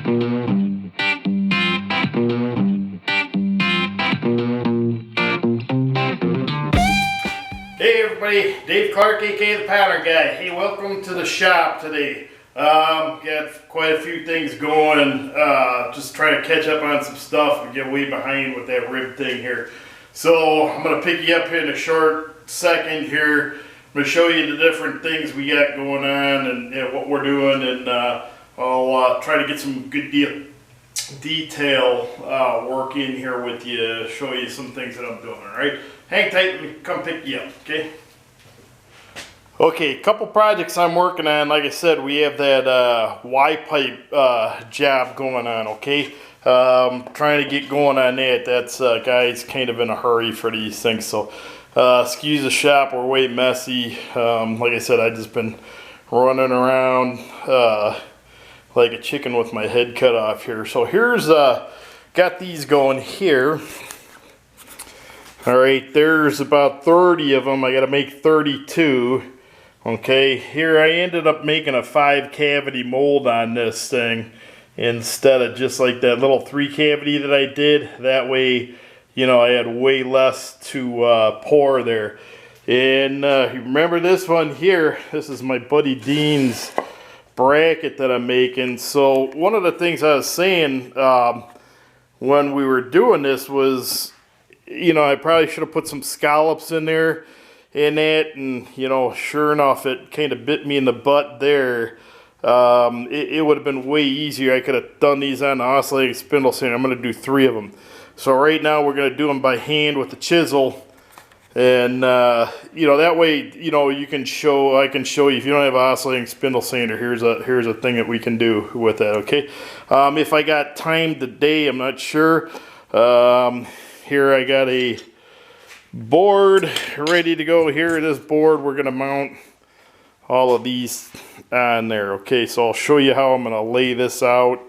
Hey everybody, Dave Clark, aka the Pattern Guy. Hey, welcome to the shop today. Got quite a few things going. Just trying to catch up on some stuff and get way behind with that rib thing here. So I'm gonna pick you up in a short second here. I'm gonna show you the different things we got going on and what we're doing, and I'll try to get some good detail work in here with you, show you some things that I'm doing. All right, hang tight, let me come pick you up, okay? Okay, a couple projects I'm working on. Like I said, we have that Y-pipe job going on, okay? Trying to get going on that. That's guys kind of in a hurry for these things, so excuse the shop, we're way messy. Like I said, I just been running around like a chicken with my head cut off here. So here's got these going here. All right, there's about 30 of them. I got to make 32. Okay, here I ended up making a 5-cavity mold on this thing instead of just like that little 3-cavity that I did. That way, you know, I had way less to pour there. And remember this one here, this is my buddy Dean's bracket that I'm making. So one of the things I was saying when we were doing this was, you know, I probably should have put some scallops in there in that, and you know, sure enough, it kind of bit me in the butt there. It would have been way easier. I could have done these on the oscillating spindle sander. I'm going to do 3 of them. So right now we're going to do them by hand with the chisel, and you know, that way, you know, I can show you. If you don't have an oscillating spindle sander, here's a thing that we can do with that. Okay, if I got time today, I'm not sure. Here I got a board ready to go. Here, this board, we're gonna mount all of these on there. Okay, so I'll show you how I'm gonna lay this out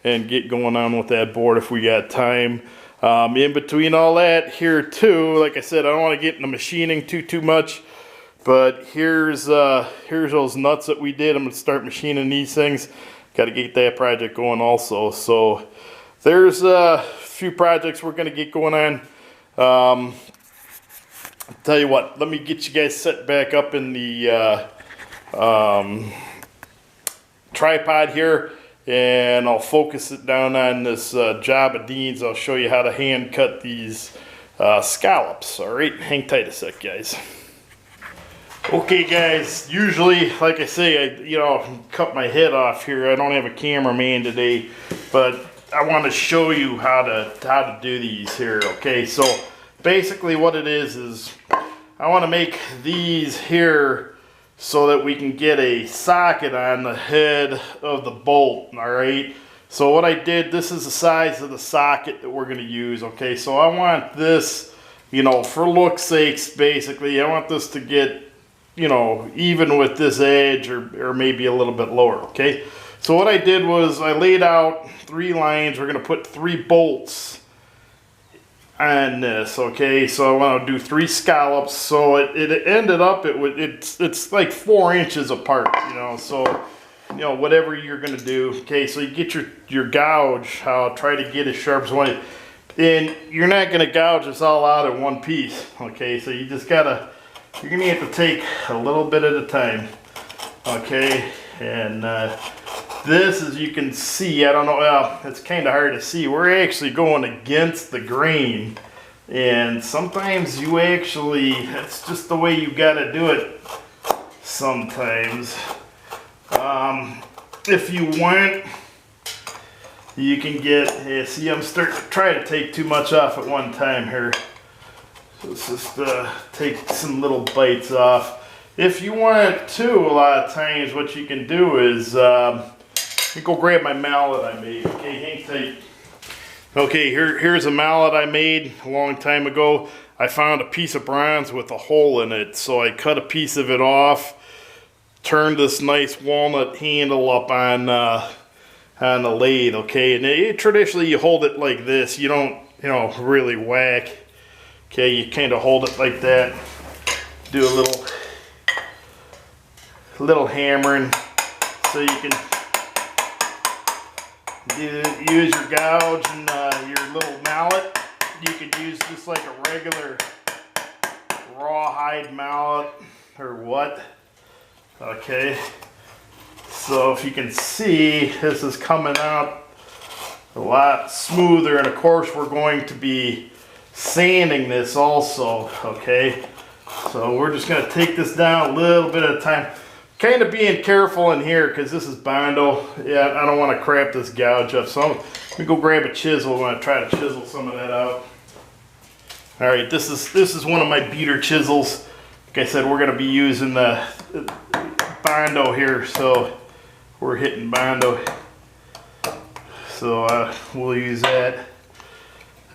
and get going on with that board if we got time. In between all that here too, like I said, I don't want to get into machining too much, but here's those nuts that we did. I'm gonna start machining these things. Got to get that project going also. So there's a few projects we're gonna get going on. Tell you what, let me get you guys set back up in the tripod here, and I'll focus it down on this job of Dean's. I'll show you how to hand cut these scallops. All right, hang tight a sec, guys. Okay, guys, usually, like I say, I cut my head off here. I don't have a cameraman today, but I want to show you how to do these here. Okay, so basically what it is I want to make these here so that we can get a socket on the head of the bolt. All right, so what I did, this is the size of the socket that we're going to use. Okay, so I want this, you know, for look's sakes, basically I want this to get, you know, even with this edge or maybe a little bit lower. Okay, so what I did was I laid out 3 lines. We're going to put 3 bolts on this. Okay, so I want to do 3 scallops. So it ended up, it's like 4 inches apart, you know, so, you know, whatever you're going to do. Okay, so you get your gouge. I'll try to get as sharp as one. And you're not going to gouge this all out in one piece. Okay, so you just gotta, you're going to have to take a little bit at a time. Okay, and this, as you can see, I don't know, well, it's kind of hard to see. We're actually going against the grain, and sometimes you actually, that's just the way you got to do it sometimes. If you want, you can get, see, I'm starting to try to take too much off at one time here. So let's just take some little bites off. If you want to, a lot of times what you can do is, let me go grab my mallet I made. Okay, hang tight. Okay, here's a mallet I made a long time ago. I found a piece of bronze with a hole in it, so I cut a piece of it off, turned this nice walnut handle up on the lathe. Okay, and traditionally you hold it like this. You don't, you know, really whack. Okay, you kind of hold it like that. Do a little hammering so you can use your gouge and your little mallet. You could use just like a regular rawhide mallet or what. Okay, so if you can see, this is coming out a lot smoother, and of course we're going to be sanding this also. Okay, so we're just going to take this down a little bit at a time, kind of being careful in here because this is Bondo. Yeah, I don't want to crap this gouge up, so let me go grab a chisel. I'm going to try to chisel some of that out. All right, this is one of my beater chisels. Like I said, we're going to be using the Bondo here, so we're hitting Bondo. So we'll use that.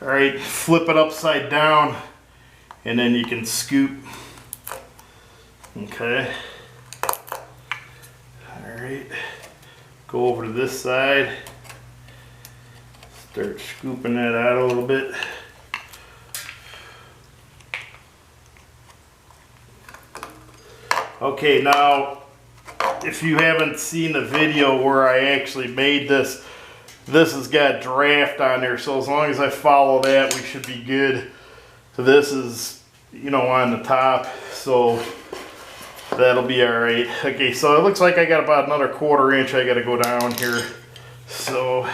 All right, flip it upside down, and then you can scoop. Okay. All right, go over to this side. Start scooping that out a little bit. Okay, now if you haven't seen the video where I actually made this, this has got draft on there, so as long as I follow that, we should be good. So this is, you know, on the top, so that'll be all right. Okay, so it looks like I got about another 1/4 inch I got to go down here. So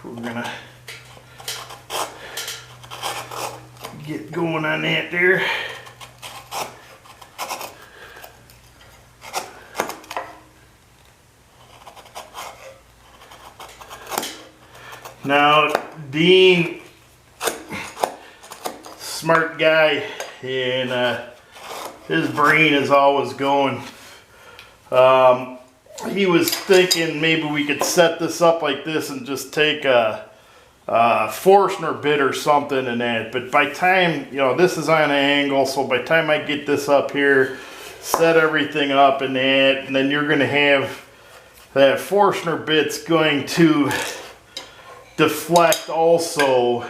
we're gonna get going on that there. Now, Dean, smart guy, and his brain is always going. He was thinking maybe we could set this up like this and just take a Forstner bit or something in that. But by time, you know, this is on an angle, so by the time I get this up here, set everything up in that, and then you're going to have that Forstner bit's going to deflect also.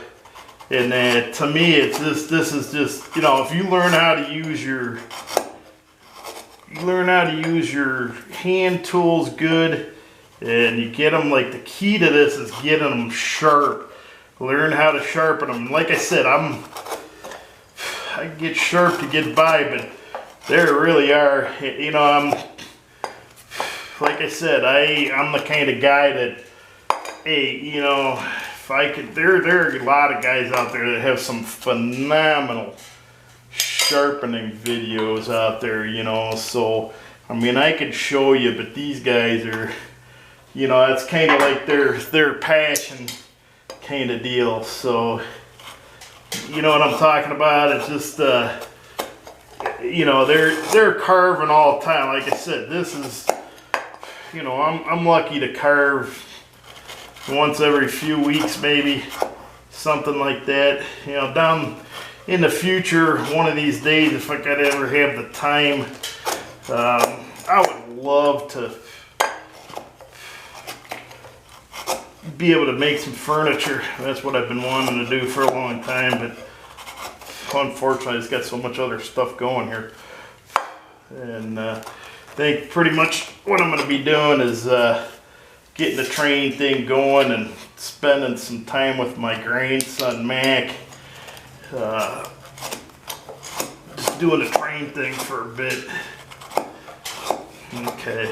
And that, to me, it's just, this is just, you know, if you learn how to use your hand tools good, and you get them, like, the key to this is getting them sharp. Learn how to sharpen them. Like I said, I get sharp to get by, but there really are, you know, like I said, I'm the kind of guy that, hey, you know, if I could, there are a lot of guys out there that have some phenomenal sharpening videos out there, you know, so, I mean, I could show you, but these guys are, you know, that's kind of like their passion kind of deal. So, you know what I'm talking about? It's just, you know, they're carving all the time. Like I said, this is, you know, I'm lucky to carve once every few weeks, maybe, something like that. You know, down in the future, one of these days, if I could ever have the time, I would love to be able to make some furniture. That's what I've been wanting to do for a long time, but unfortunately, it's got so much other stuff going here. And I think pretty much what I'm going to be doing is getting the train thing going and spending some time with my grandson Mac. Just doing the train thing for a bit. Okay,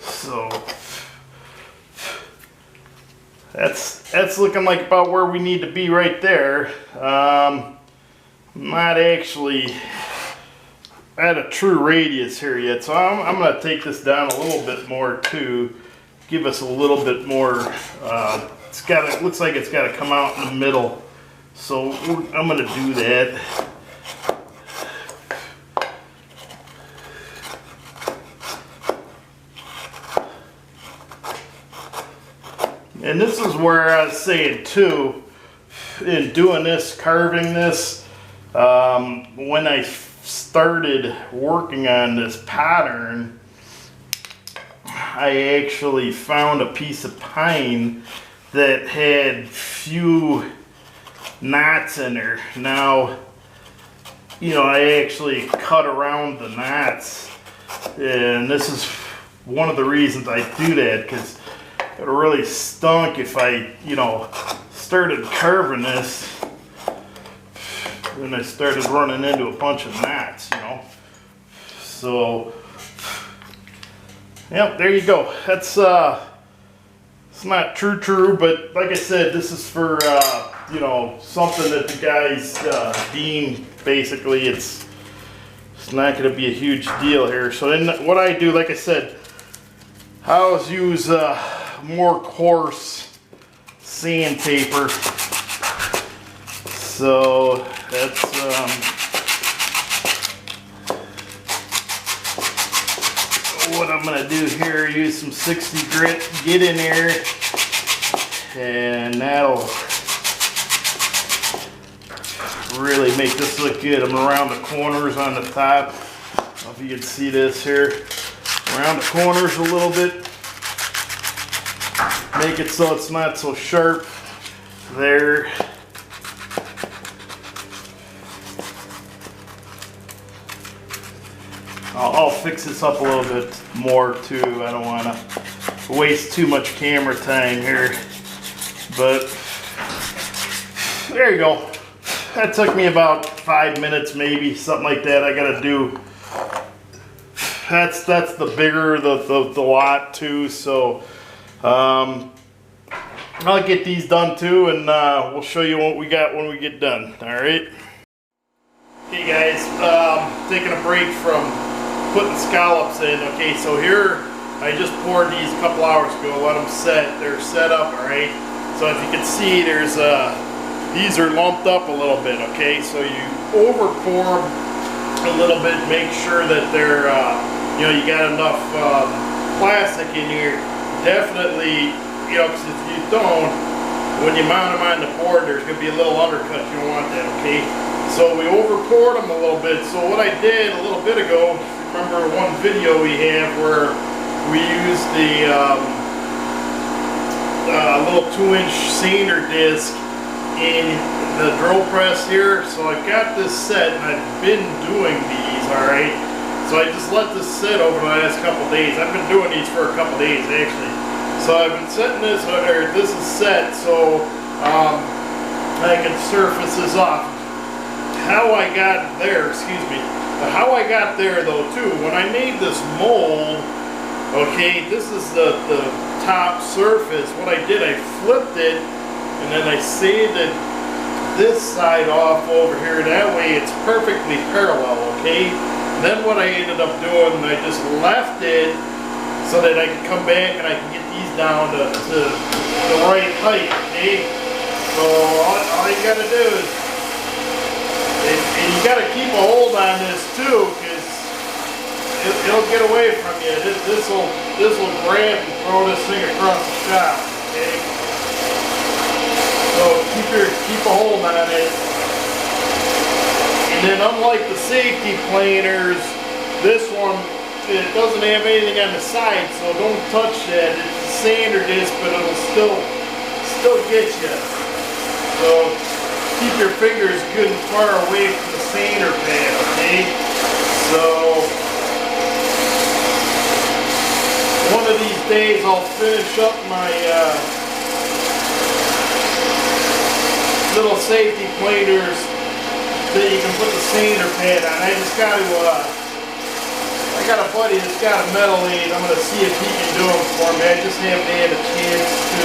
so that's looking like about where we need to be right there. Not actually at a true radius here yet, so I'm going to take this down a little bit more too. Give us a little bit more. It looks like it's got to come out in the middle, so I'm going to do that. And this is where I was saying too, in doing this, carving this, when I started working on this pattern, I actually found a piece of pine that had few knots in there. Now, you know, I actually cut around the knots, and this is one of the reasons I do that, because it really stunk if I, you know, started carving this. Then I started running into a bunch of knots, you know. So, yep, there you go. That's it's not true, but like I said, this is for you know, something that the guys deem basically it's not going to be a huge deal here. So then what I do, like I said, I always use more coarse sandpaper. So that's what I'm gonna do here. Use some 60 grit, get in there, and that'll really make this look good. I'm around the corners on the top. I don't know if you can see this here. Around the corners a little bit. Make it so it's not so sharp there. I'll fix this up a little bit more too. I don't want to waste too much camera time here. But there you go. That took me about 5 minutes, maybe something like that. I gotta do. That's the bigger the lot too. So I'll get these done too, and we'll show you what we got when we get done. All right. Okay, guys. Taking a break from putting scallops in. Okay, so here I just poured these a couple hours ago. Let them set. They're set up. All right. So if you can see, there's these are lumped up a little bit. Okay, so you over pour them a little bit. Make sure that they're you know, you got enough plastic in here. Definitely, you know, because if you don't, when you mount them on the board, there's going to be a little undercut. You don't want that. Okay. So we over poured them a little bit. So what I did a little bit ago. Remember one video we have where we used the little 2-inch sander disc in the drill press here. So I've got this set, and I've been doing these, alright? So I just let this sit over the last couple days. I've been doing these for a couple days, actually. So I've been setting this, or this is set, so I can surface this off. How I got there, excuse me. How I got there though too, when I made this mold, okay, this is the top surface. What I did, I flipped it, and then I sanded this side off over here. That way it's perfectly parallel, okay? Then what I ended up doing, I just left it so that I could come back and I can get these down to the right height, okay? So all you gotta do is, and you got to keep a hold on this too, because it'll get away from you. This will grab and throw this thing across the shop. Okay. So keep a hold on it. And then unlike the safety planers, this one, it doesn't have anything on the side, so don't touch that. It's a sander disc, but it'll still get you. So keep your fingers good and far away from the sander pad, okay? So, one of these days I'll finish up my little safety planers that you can put the sander pad on. I just got to, I got a buddy that's got a metal lathe. I'm going to see if he can do them for me. I just haven't had a chance to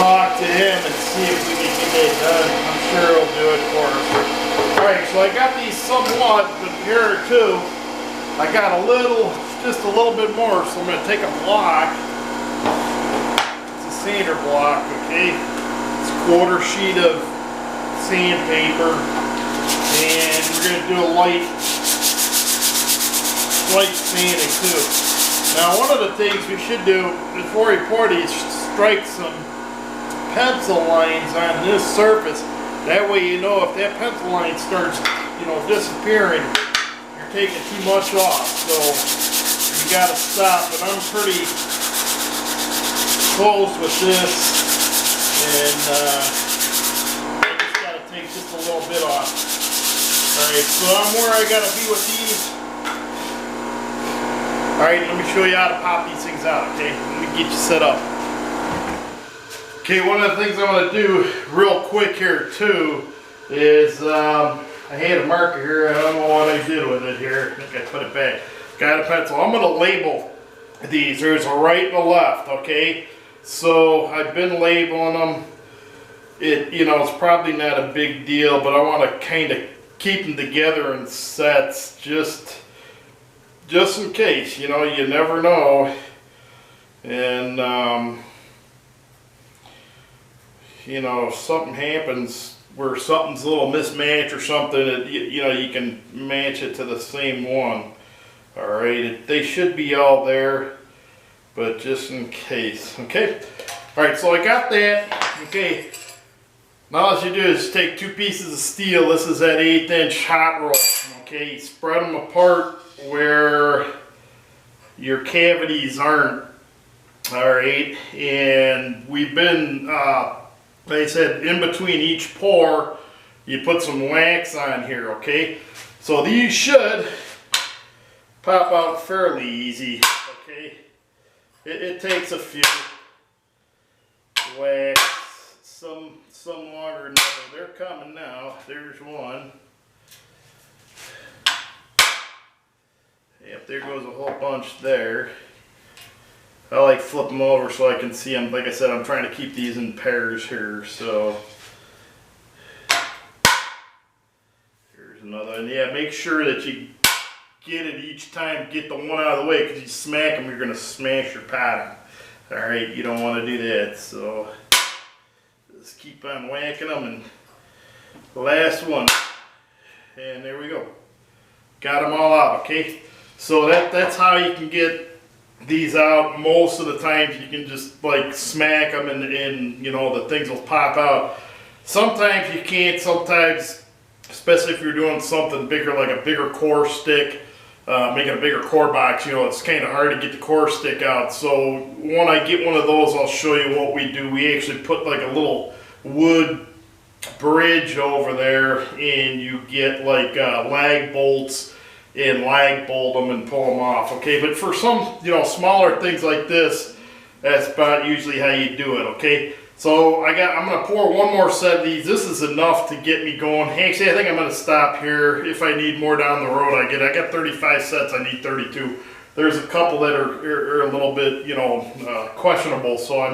talk to him and see if we can get it done. I'm sure he'll do it for us. Alright, so I got these somewhat, but here are two. I got a little, just a little bit more, so I'm going to take a block. It's a sander block, okay? It's a quarter sheet of sandpaper, and we're going to do a light sanding too. Now, one of the things we should do before we pour these, strike some pencil lines on this surface. That way you know if that pencil line starts, you know, disappearing, you're taking too much off. So you gotta stop. And I'm pretty close with this, and I just gotta take just a little bit off. Alright, so I'm where I gotta be with these. Alright, let me show you how to pop these things out, okay? Let me get you set up. Okay, one of the things I'm going to do real quick here too is I had a marker here. I don't know what I did with it here. I think I put it back. Got a pencil. I'm going to label these. There's a right and a left, okay? So I've been labeling them. It's probably not a big deal, but I want to kind of keep them together in sets just in case, you never know. And if something happens where something's a little mismatched or something, you can match it to the same one. All right, they should be all there, but just in case. Okay. All right, so I got that. Okay. Now all you do is take 2 pieces of steel. This is that 1/8" hot roll. Okay, spread them apart where your cavities aren't. All right, and we've been, like I said, in between each pour, you put some wax on here. Okay, so these should pop out fairly easy. Okay, it takes a few wax. Some longer than others. They're coming now. There's one. Yep, there goes a whole bunch there. I like flip them over so I can see them. Like I said, I'm trying to keep these in pairs here. So here's another. And yeah, make sure that you get it each time. Get the one out of the way, because you smack them, you're going to smash your pattern. All right, you don't want to do that. So just keep on whacking them, and the last one, and there we go. Got them all out. Okay, so that's how you can get these out. Most of the times you can just like smack them, and the things will pop out. Sometimes you can't. Sometimes, especially if you're doing something bigger, like a bigger core stick, making a bigger core box, it's kind of hard to get the core stick out. So when I get one of those, I'll show you what we do. We actually put like a little wood bridge over there, and you get like lag bolts and lag bolt them and pull them off. Okay, but for some smaller things like this, that's about usually how you do it. Okay, so I'm gonna pour one more set of these. This is enough to get me going. Actually, I think I'm gonna stop here. If I need more down the road, I got 35 sets. I need 32. There's a couple that are a little bit questionable, so I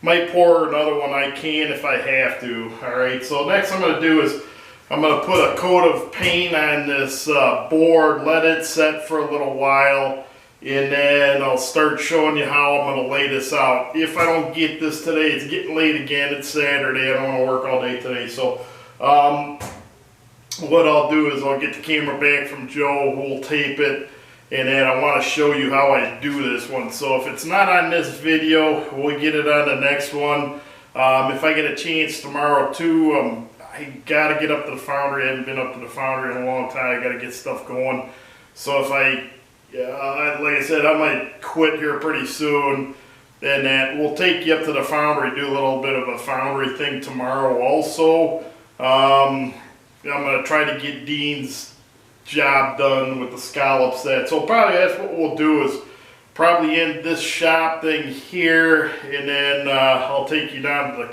might pour another one. I can if I have to. All right, so next I'm going to do is I'm going to put a coat of paint on this board, let it set for a little while, and then I'll start showing you how I'm going to lay this out. If I don't get this today, it's getting late again. It's Saturday. I don't want to work all day today. So what I'll do is I'll get the camera back from Joe, who will tape it. And then I want to show you how I do this one. So if it's not on this video, we'll get it on the next one. If I get a chance tomorrow too, I got to get up to the foundry. I haven't been up to the foundry in a long time. I got to get stuff going. So if like I said, I might quit here pretty soon. And then we'll take you up to the foundry, do a little bit of a foundry thing tomorrow also. I'm going to try to get Dean's job done with the scallop set. So probably that's what we'll do, is probably end this shop thing here, and then I'll take you down to the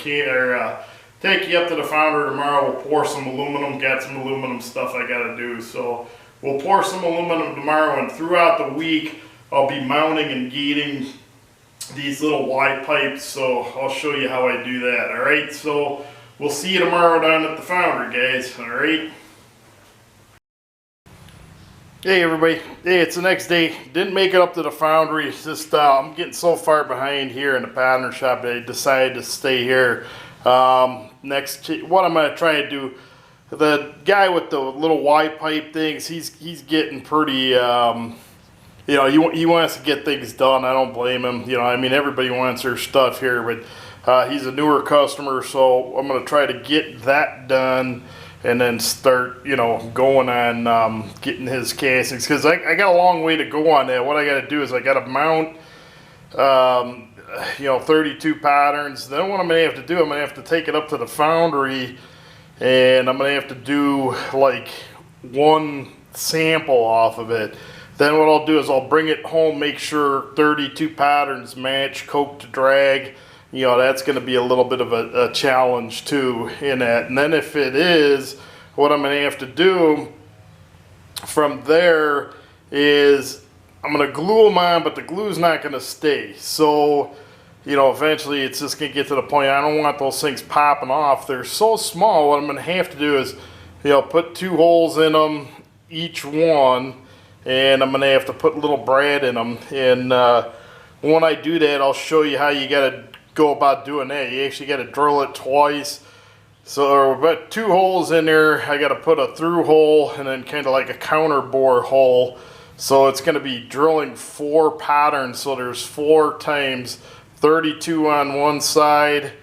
take you up to the foundry tomorrow. We'll pour some aluminum. Got some aluminum stuff I got to do, so we'll pour some aluminum tomorrow, and throughout the week I'll be mounting and gating these little Y pipes. So I'll show you how I do that. All right, so we'll see you tomorrow down at the foundry, guys. All right. Hey everybody, hey, it's the next day. Didn't make it up to the foundry. It's just I'm getting so far behind here in the pattern shop that I decided to stay here. What I'm going to try to do, the guy with the little Y pipe things, he's getting pretty, he wants to get things done. I don't blame him. Everybody wants their stuff here, but he's a newer customer, so I'm going to try to get that done. And then start, going on getting his castings, because I got a long way to go on that. What I got to do is I got to mount, 32 patterns. Then what I'm going to have to do, I'm going to have to take it up to the foundry, and I'm going to have to do like one sample off of it. Then what I'll do is I'll bring it home, make sure 32 patterns match coke to drag, you know, that's going to be a little bit of a challenge too in that. And then if it is, what I'm going to have to do from there is I'm going to glue them on, but the glue's not going to stay. So, you know, eventually it's just going to get to the point I don't want those things popping off. They're so small, what I'm going to have to do is, you know, put 2 holes in them, each one, and I'm going to have to put little brad in them. And when I do that, I'll show you how you got to go about doing that. You actually got to drill it twice. So we've got 2 holes in there. I got to put a through hole and then kind of like a counter bore hole. So it's going to be drilling 4 patterns. So there's 4 times 32 on one side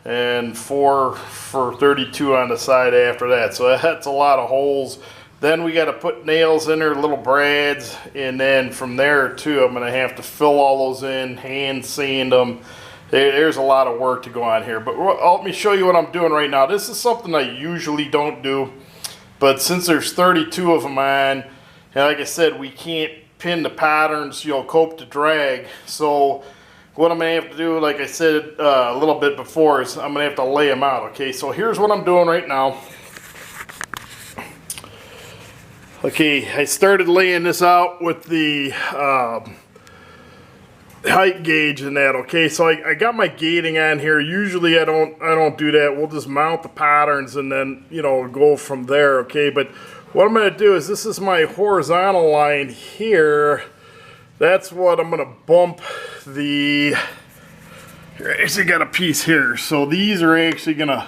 and 4 for 32 on the side after that. So that's a lot of holes. Then we got to put nails in there, little brads, and then from there too, I'm going to have to fill all those in, hand sand them. There's a lot of work to go on here, but let me show you what I'm doing right now. This is something I usually don't do, but since there's 32 of them on, and like I said, we can't pin the patterns, you know, cope to drag. So what I'm going to have to do, like I said a little bit before, is I'm going to have to lay them out. Okay, so here's what I'm doing right now. Okay, I started laying this out with the height gauge and that. Okay, so I got my gating on here. Usually I don't do that. We'll just mount the patterns and then, you know, go from there. Okay, but what I'm going to do is, this is my horizontal line here. That's what I'm going to bump the, I actually got a piece here. So these are actually going to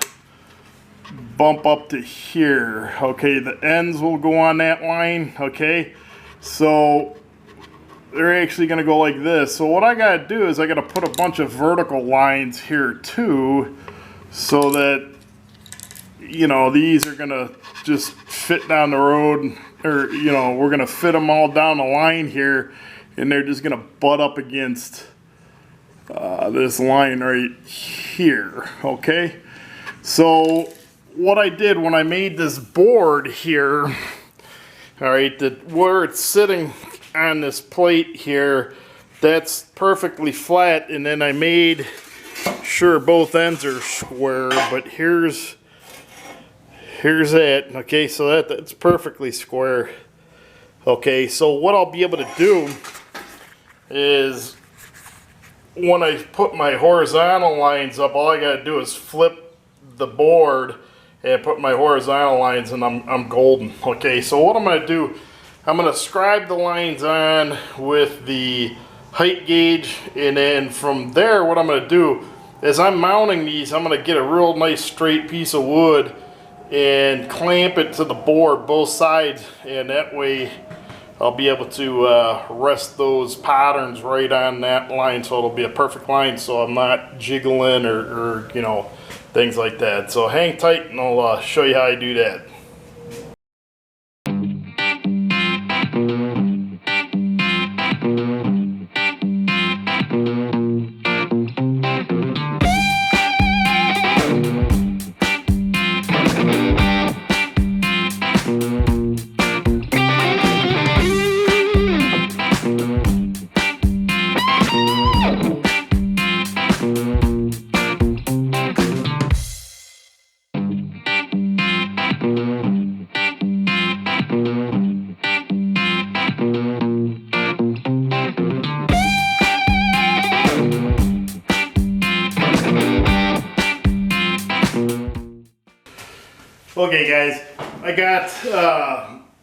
bump up to here. Okay, the ends will go on that line. Okay, so they're actually going to go like this. So what I got to do is I got to put a bunch of vertical lines here too, so that, you know, these are going to just fit down the road, or, you know, we're going to fit them all down the line here, and they're just going to butt up against this line right here. Okay, so what I did when I made this board here, all right, that where it's sitting on this plate here, that's perfectly flat, and then I made sure both ends are square, but here's that. Okay, so that's perfectly square. Okay, so what I'll be able to do is, when I put my horizontal lines up, all I gotta do is flip the board and put my horizontal lines, and I'm golden. Okay, so what I'm gonna do, I'm gonna scribe the lines on with the height gauge, and then from there what I'm gonna do is, I'm mounting these, I'm gonna get a real nice straight piece of wood and clamp it to the board both sides, and that way I'll be able to rest those patterns right on that line, so it'll be a perfect line, so I'm not jiggling or you know, things like that. So hang tight and I'll show you how I do that. Okay guys, I got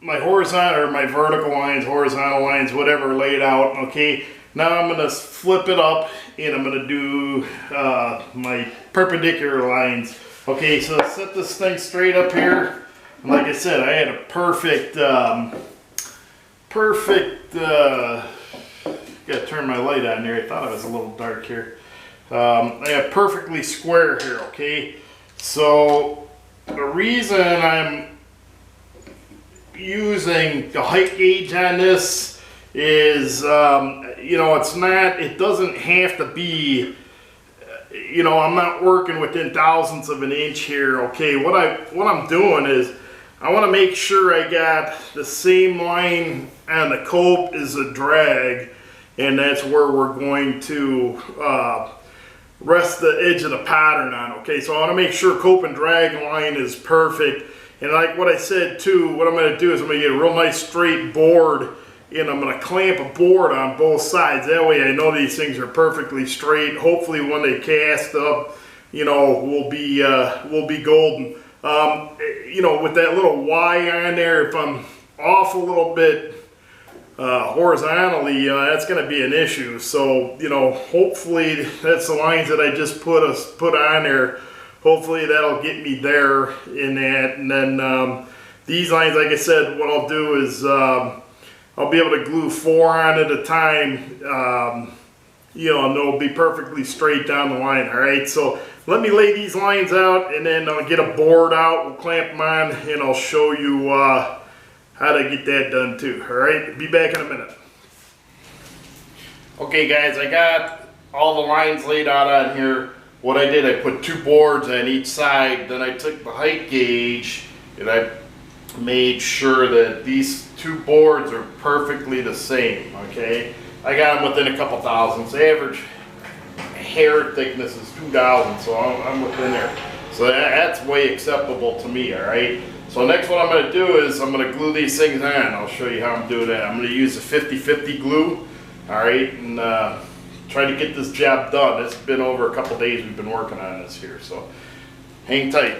my horizontal or my vertical lines, horizontal lines, whatever, laid out. Okay, now I'm going to flip it up and I'm going to do my perpendicular lines. Okay, so set this thing straight up here. And like I said, I had a perfect, gotta turn my light on here. I thought it was a little dark here. I have perfectly square here, okay? So the reason I'm using the height gauge on this is, you know, it doesn't have to be, you know, I'm not working within thousandths of an inch here, okay? What I'm doing is, I want to make sure I got the same line on the cope as the drag, and that's where we're going to rest the edge of the pattern on. Okay, so I want to make sure cope and drag line is perfect. And like what I said too, what I'm going to do is I'm going to get a real nice straight board, and I'm going to clamp a board on both sides. That way I know these things are perfectly straight. Hopefully when they cast up, you know, we'll be golden. You know, with that little Y on there, if I'm off a little bit horizontally, that's going to be an issue. So, you know, hopefully that's the lines that I just put on there. Hopefully that'll get me there in that. And then these lines, like I said, what I'll do is I'll be able to glue 4 on at a time, you know, and they'll be perfectly straight down the line. All right, so let me lay these lines out, and then I'll get a board out, we'll clamp them on, and I'll show you how to get that done too. All right, be back in a minute. Okay guys, I got all the lines laid out on here. What I did, I put 2 boards on each side, then I took the height gauge and I made sure that these 2 boards are perfectly the same, okay? I got them within a couple thousandths. The average hair thickness is 2,000, so I'm within there. So that's way acceptable to me, all right? So next what I'm gonna do is I'm gonna glue these things on. I'll show you how I'm doing that. I'm gonna use a 50-50 glue, all right? And try to get this job done. It's been over a couple days we've been working on this here, so hang tight.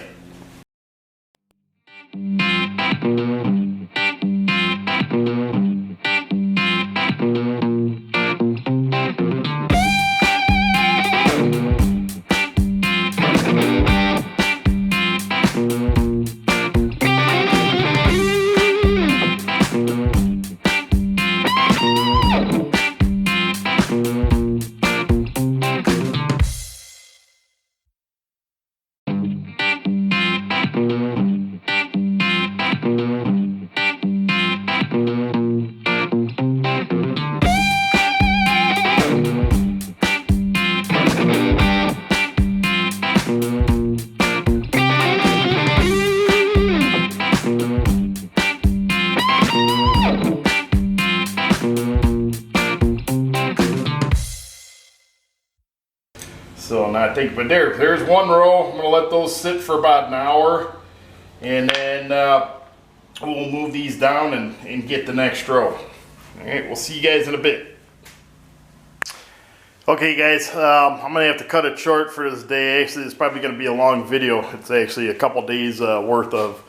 So now I think, but there's one row. I'm gonna let those sit for about an hour, and then we'll move these down and get the next row. All right, we'll see you guys in a bit. Okay guys, I'm gonna have to cut it short for this day. Actually, it's probably gonna be a long video. It's actually a couple days worth of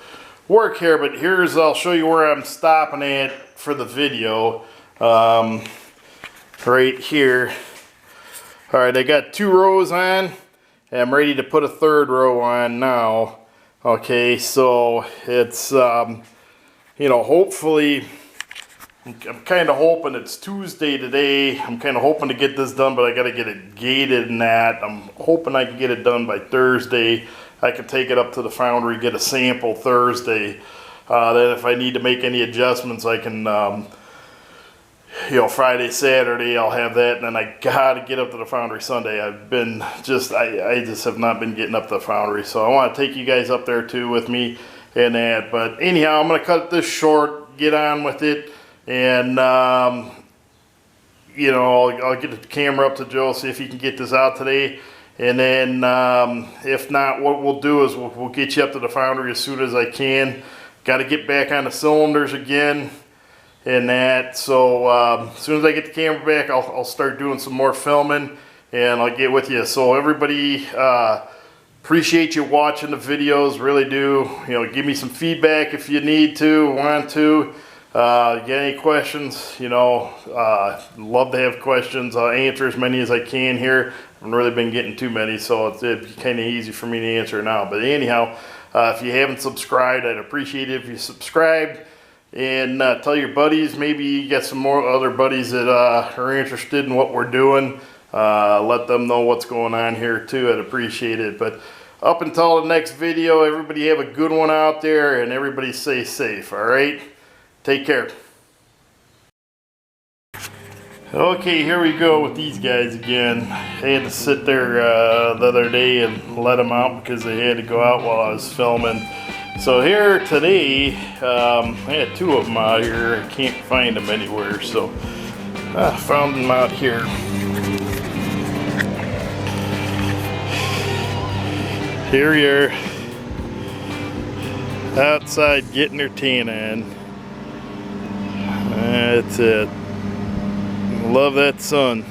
work here, but I'll show you where I'm stopping at for the video. Right here. All right, I got 2 rows on, and I'm ready to put a 3rd row on now. Okay, so it's, you know, hopefully, I'm kind of hoping it's Tuesday today. I'm kind of hoping to get this done, but I got to get it gated and that. I'm hoping I can get it done by Thursday. I can take it up to the foundry, get a sample Thursday. Then if I need to make any adjustments, I can, you know, Friday, Saturday, I'll have that, and then I gotta get up to the foundry Sunday. I've been I just have not been getting up to the foundry, so I want to take you guys up there too with me and that. But anyhow, I'm gonna cut this short, get on with it, and you know, I'll get the camera up to Joe, see if he can get this out today, and then if not, what we'll do is we'll get you up to the foundry as soon as I can. Got to get back on the cylinders again. And that, so as soon as I get the camera back, I'll start doing some more filming, and I'll get with you. So everybody, appreciate you watching the videos, really do. You know, give me some feedback if you need to, want to. Get any questions, you know, love to have questions. I'll answer as many as I can here. I haven't really been getting too many, so it'd be kind of easy for me to answer now. But anyhow, if you haven't subscribed, I'd appreciate it if you subscribed. And tell your buddies, maybe you got some more other buddies that are interested in what we're doing. Let them know what's going on here too. I'd appreciate it. But up until the next video, everybody have a good one out there, and everybody stay safe, all right? Take care. Okay, here we go with these guys again. I had to sit there the other day and let them out because they had to go out while I was filming. So here today, I had 2 of them out here. I can't find them anywhere, so I found them out here. Here you're outside getting her tan in. That's it. Love that sun.